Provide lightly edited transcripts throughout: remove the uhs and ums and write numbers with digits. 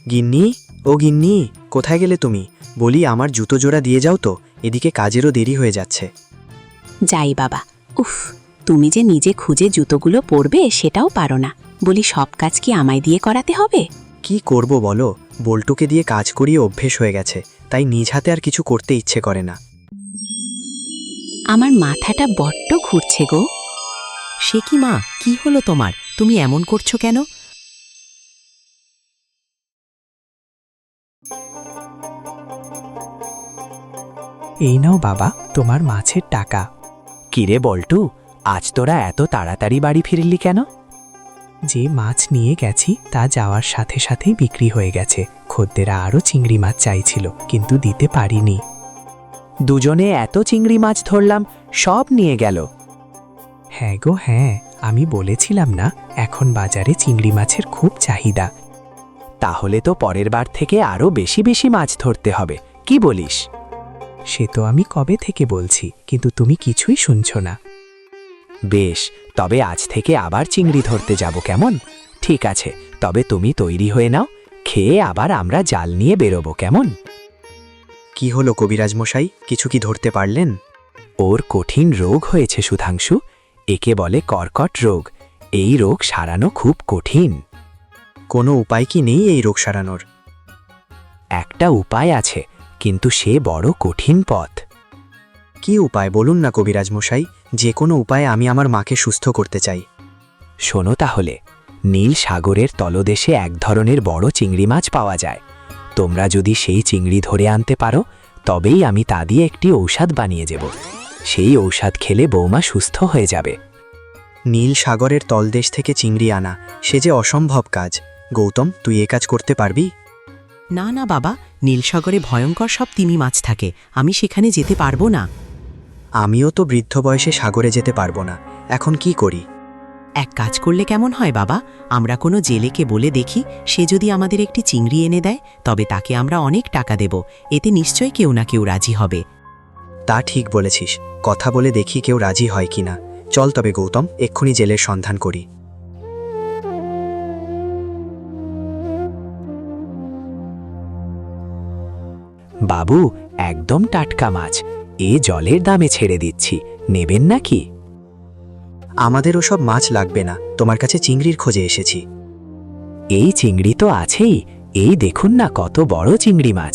গিন্নি, ও গিন্নি, কোথায় গেলে তুমি? বলি আমার জুতো জোড়া দিয়ে যাও তো, এদিকে কাজেরও দেরি হয়ে যাচ্ছে। যাই বাবা। উফ, তুমি যে নিজে খুঁজে জুতোগুলো পরবে সেটাও পারো না। বলি সব কাজ কি আমায় দিয়ে করাতে হবে? কি করব বলো, বল্টুকে দিয়ে কাজ করিয়ে অভ্যেস হয়ে গেছে, তাই নিজ হাতে আর কিছু করতে ইচ্ছে করে না। আমার মাথাটা বড্ড ঘুরছে গো। সে কি মা, কি হলো তোমার? তুমি এমন করছো কেন? এই নাও বাবা তোমার মাছের টাকা। কিরে বল্টু, আজ তোরা এত তাড়াতাড়ি বাড়ি ফিরলি কেন? যে মাছ নিয়ে গেছি তা যাওয়ার সাথে সাথেই বিক্রি হয়ে গেছে। খদ্দেরা আরও চিংড়ি মাছ চাইছিল, কিন্তু দিতে পারিনি। দুজনে এত চিংড়ি মাছ ধরলাম, সব নিয়ে গেল? হ্যাঁ গো হ্যাঁ, আমি বলেছিলাম না এখন বাজারে চিংড়ি মাছের খুব চাহিদা। তাহলে তো পরের বার থেকে আরও বেশি বেশি মাছ ধরতে হবে, কি বলিস? সে তো আমি কবে থেকে বলছি, কিন্তু তুমি কিছুই শুনছো না। বেশ, তবে আজ থেকে আবার চিংড়ি ধরতে যাব কেমন? ঠিক আছে, তবে তুমি তৈরি হয়ে নাও, খেয়ে আবার আমরা জাল নিয়ে বেরোবো কেমন? কি হলো কবিরাজ মশাই, কিছু কি ধরতে পারলেন? ওর কঠিন রোগ হয়েছে সুধাংশু, একে বলে কর্কট রোগ। এই রোগ সারানো খুব কঠিন। কোনো উপায় কি নেই এই রোগ সারানোর? একটা উপায় আছে, কিন্তু সে বড় কঠিন পথ। কি উপায় বলুন না কবিরাজ মশাই, যে কোনো উপায়ে আমি আমার মাকে সুস্থ করতে চাই। শোনো তাহলে, নীল সাগরের তলদেশে এক ধরনের বড় চিংড়ি মাছ পাওয়া যায়। তোমরা যদি সেই চিংড়ি ধরে আনতে পারো, তবেই আমি তা দিয়ে একটি ঔষধ বানিয়ে দেব। সেই ঔষধ খেলে বৌমা সুস্থ হয়ে যাবে। নীল সাগরের তলদেশ থেকে চিংড়ি আনা, সে যে অসম্ভব কাজ। গৌতম, তুই এ কাজ করতে পারবি? না না বাবা, নীলসাগরে ভয়ঙ্কর সব তিমি মাছ থাকে, আমি সেখানে যেতে পারবো না। আমিও তো বৃদ্ধ বয়সে সাগরে যেতে পারবো না, এখন কি করি? এক কাজ করলে কেমন হয় বাবা, আমরা কোনো জেলেকে বলে দেখি, সে যদি আমাদের একটি চিংড়ি এনে দেয়, তবে তাকে আমরা অনেক টাকা দেব। এতে নিশ্চয়ই কেউ না কেউ রাজি হবে। তা ঠিক বলেছিস, কথা বলে দেখি কেউ রাজি হয় কিনা। চল তবে গৌতম, এক্ষুনি জেলের সন্ধান করি। বাবু, একদম টাটকা মাছ, এ জলের দামে ছেড়ে দিচ্ছি, নেবেন নাকি? আমাদের ওসব মাছ লাগবে না, তোমার কাছে চিংড়ির খোঁজে এসেছি। এই চিংড়ি তো আছেই, এই দেখুন না কত বড় চিংড়ি মাছ,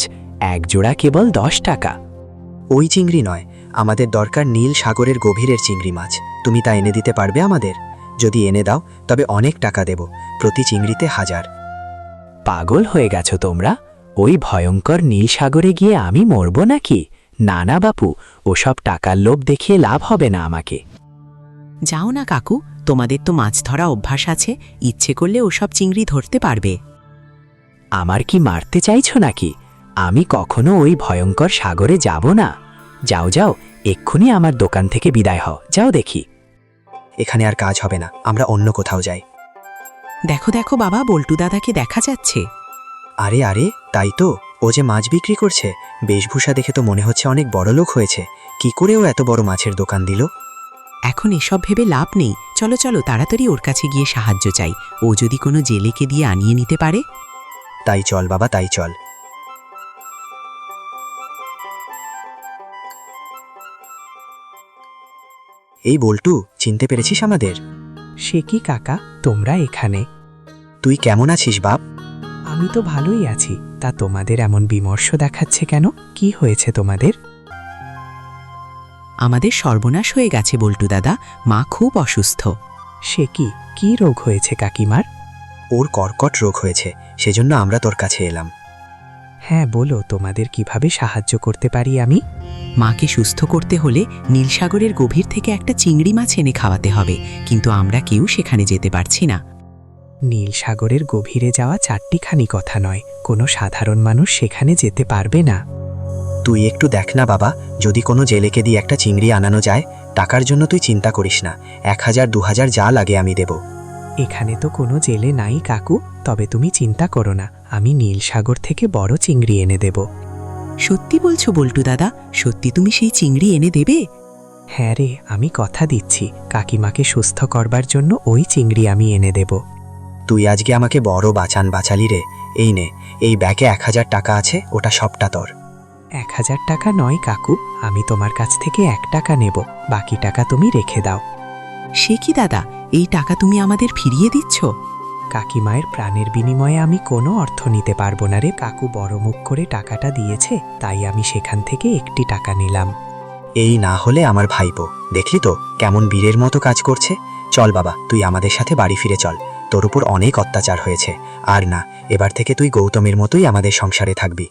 এক জোড়া কেবল 10 টাকা। ওই চিংড়ি নয়, আমাদের দরকার নীল সাগরের গভীরের চিংড়ি মাছ। তুমি তা এনে দিতে পারবে আমাদের? যদি এনে দাও তবে অনেক টাকা দেব, প্রতি চিংড়িতে 1000। পাগল হয়ে গেছো তোমরা? ওই ভয়ঙ্কর নীল সাগরে গিয়ে আমি মরব নাকি? না না বাপু, ওসব টাকার লোভ দেখিয়ে লাভ হবে না আমাকে। যাও না কাকু, তোমাদের তো মাছ ধরা অভ্যাস আছে, ইচ্ছে করলে ওসব চিংড়ি ধরতে পারবে। আমার কি মারতে চাইছো নাকি? আমি কখনো ওই ভয়ঙ্কর সাগরে যাব না। যাও যাও, এক্ষুনি আমার দোকান থেকে বিদায় হও, যাও দেখি। এখানে আর কাজ হবে না, আমরা অন্য কোথাও যাই। দেখো দেখো বাবা, বল্টু দাদাকে দেখা যাচ্ছে। আরে আরে, তাই তো, ও যে মাছ বিক্রি করছে, বেশভূষা দেখে তো মনে হচ্ছে অনেক বড়লোক হয়েছে। কি করে ও এত বড় মাছের দোকান দিল? এখন এসব ভেবে লাভ নেই, চলো চলো তাড়াতাড়ি ওর কাছে গিয়ে সাহায্য চাই। ও যদি কোনো জেলেকে দিয়ে আনিয়ে নিতে পারে। তাই চল বাবা, তাই চল। এই বল্টু, চিনতে পেরেছিস আমাদের? সে কি কাকা, তোমরা এখানে? তুই কেমন আছিস বাপ? আমি তো ভালোই আছি, তা তোমাদের এমন বিমর্ষ দেখাচ্ছে কেন? কি হয়েছে তোমাদের? আমাদের সর্বনাশ হয়ে গেছে বল্টু দাদা, মা খুব অসুস্থ। সে কি, কি রোগ হয়েছে কাকিমার? ওর কর্কট রোগ হয়েছে, সেজন্য আমরা তোর কাছে এলাম। হ্যাঁ বলো, তোমাদের কিভাবে সাহায্য করতে পারি আমি? মাকে সুস্থ করতে হলে নীলসাগরের গভীর থেকে একটা চিংড়ি মাছ এনে খাওয়াতে হবে, কিন্তু আমরা কেউ সেখানে যেতে পারছি না। নীল সাগরের গভীরে যাওয়া চারটিখানি কথা নয়, কোনো সাধারণ মানুষ সেখানে যেতে পারবে না। তুই একটু দেখ না বাবা, যদি কোনো জেলেকে দিয়ে একটা চিংড়ি আনানো যায়। টাকার জন্য তুই চিন্তা করিস না, 1000 2000 যা লাগে আমি দেব। এখানে তো কোনো জেলে নাই কাকু, তবে তুমি চিন্তা করো না, আমি নীল সাগর থেকে বড় চিংড়ি এনে দেব। সত্যি বলছো বল্টু দাদা? সত্যি তুমি সেই চিংড়ি এনে দেবে? হ্যাঁ রে, আমি কথা দিচ্ছি, কাকিমাকে সুস্থ করবার জন্য ওই চিংড়ি আমি এনে দেব। তুই আজকে আমাকে বড় বাঁচালি রে, এই নে, এই ব্যাগে 1000 টাকা আছে, ওটা সবটা তোর। 1000 টাকা নয় কাকু, আমি তোমার কাছ থেকে 1 টাকা নেব, বাকি টাকা তুমি রেখে দাও। সে কি দাদা, এই টাকা তুমি আমাদের ফিরিয়ে দিচ্ছ? কাকিমায়ের প্রাণের বিনিময়ে আমি কোনো অর্থ নিতে পারবো না রে। কাকু বড় মুখ করে টাকাটা দিয়েছে, তাই আমি সেখান থেকে 1টি টাকা নিলাম। এই না হলে আমার ভাইপো, দেখলি তো কেমন বীরের মতো কাজ করছে। চল বাবা, তুই আমাদের সাথে বাড়ি ফিরে চল। তোর উপর অনেক অত্যাচার হয়েছে। আর না, এবার থেকে তুই গৌতমের মতোই আমাদের সংসারে থাকবি।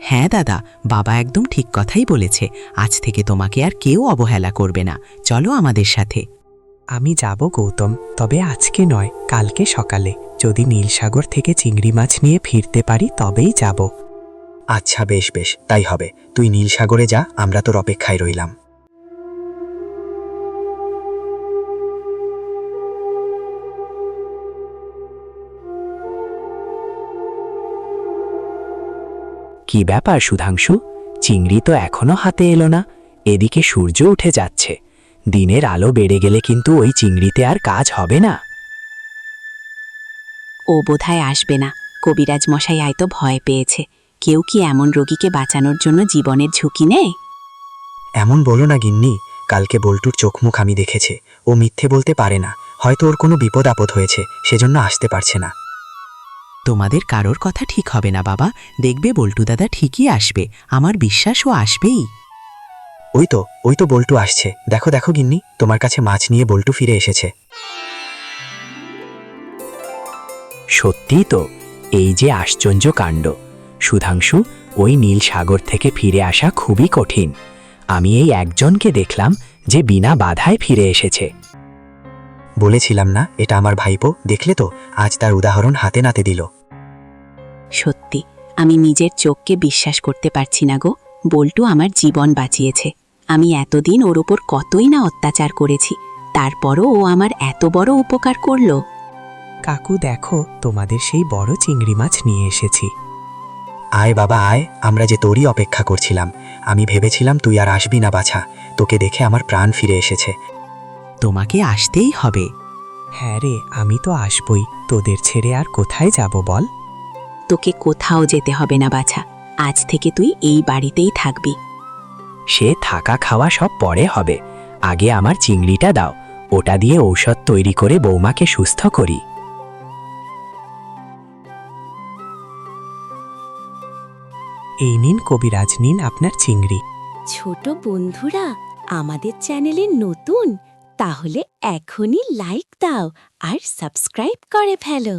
হ্যাঁ দাদা, বাবা একদম ঠিক কথাই বলেছে। আজ থেকে তোমাকে আর কেউ অবহেলা করবে না। চলো আমাদের সাথে। আমি যাব গৌতম, তবে আজকে নয়, কালকে সকালে। যদি নীলসাগর থেকে চিংড়ি মাছ নিয়ে ফিরতে পারি তবেই যাব। আচ্ছা বেশ বেশ, তাই হবে। তুই নীলসাগরে যা, আমরা তোর অপেক্ষায় রইলাম। কি ব্যাপার সুধাংশু, চিংড়ি তো এখনো হাতে এলো না। এদিকে সূর্য উঠে যাচ্ছে, দিনের আলো বেড়ে গেলে কিন্তু ওই চিংড়িতে আর কাজ হবে না। ও বোধহয় আসবে না। কবিরাজ মশাই হয়তো ভয় পেয়েছে। কেউ কি এমন রোগীকে বাঁচানোর জন্য জীবনের ঝুঁকি নেয়? এমন বলো না গিন্নি, কালকে বল্টুর চোখ মুখ আমি দেখেছি। ও মিথ্যে বলতে পারে না। হয়তো ওর কোনো বিপদ আপদ হয়েছে, সেজন্য আসতে পারছে না। তোমাদের কারোর কথা ঠিক হবে না বাবা, দেখবে বল্টু দাদা ঠিকই আসবে। আমার বিশ্বাস ও আসবেই। ওই তো বল্টু আসছে। দেখো দেখো গিন্নি, তোমার কাছে মাছ নিয়ে বল্টু ফিরে এসেছে। সত্যিই তো, এই যে আশ্চর্য কাণ্ড। সুধাংশু, ওই নীল সাগর থেকে ফিরে আসা খুবই কঠিন। আমি এই একজনকে দেখলাম যে বিনা বাধায় ফিরে এসেছে। বলেছিলাম না, এটা আমার ভাইপো। দেখলে তো, আজ তার উদাহরণ হাতে নাতে দিল। সত্যি, আমি নিজের চোখকে বিশ্বাস করতে পারছি না গো। বল্টু আমার জীবন বাঁচিয়েছে। আমি এতদিন ওর ওপর কতই না অত্যাচার করেছি, তারপরও ও আমার এত বড় উপকার করলো। কাকু দেখো, তোমাদের সেই বড় চিংড়ি মাছ নিয়ে এসেছি। আয় বাবা আয়, আমরা যে তোরই অপেক্ষা করছিলাম। আমি ভেবেছিলাম তুই আর আসবি না বাছা। তোকে দেখে আমার প্রাণ ফিরে এসেছে। তোমাকে আসতেই হবে। হ্যাঁ রে, আমি তো আসবই। তোদের ছেড়ে আর কোথায় যাব বল? তোকে কোথাও যেতে হবে না বাছা। আজ থেকে তুই এই বাড়িতেই থাকবি। সে থাকা খাওয়া সব পরে হবে, আগে আমার চিংড়িটা দাও। ওটা দিয়ে ঔষধ তৈরি করে বৌমাকে সুস্থ করি। এই নিন কবিরাজ, নিন আপনার চিংড়ি। ছোট বন্ধুরা, আমাদের চ্যানেলে নতুন? তাহলে এখনই লাইক দাও আর সাবস্ক্রাইব করে ফেলো।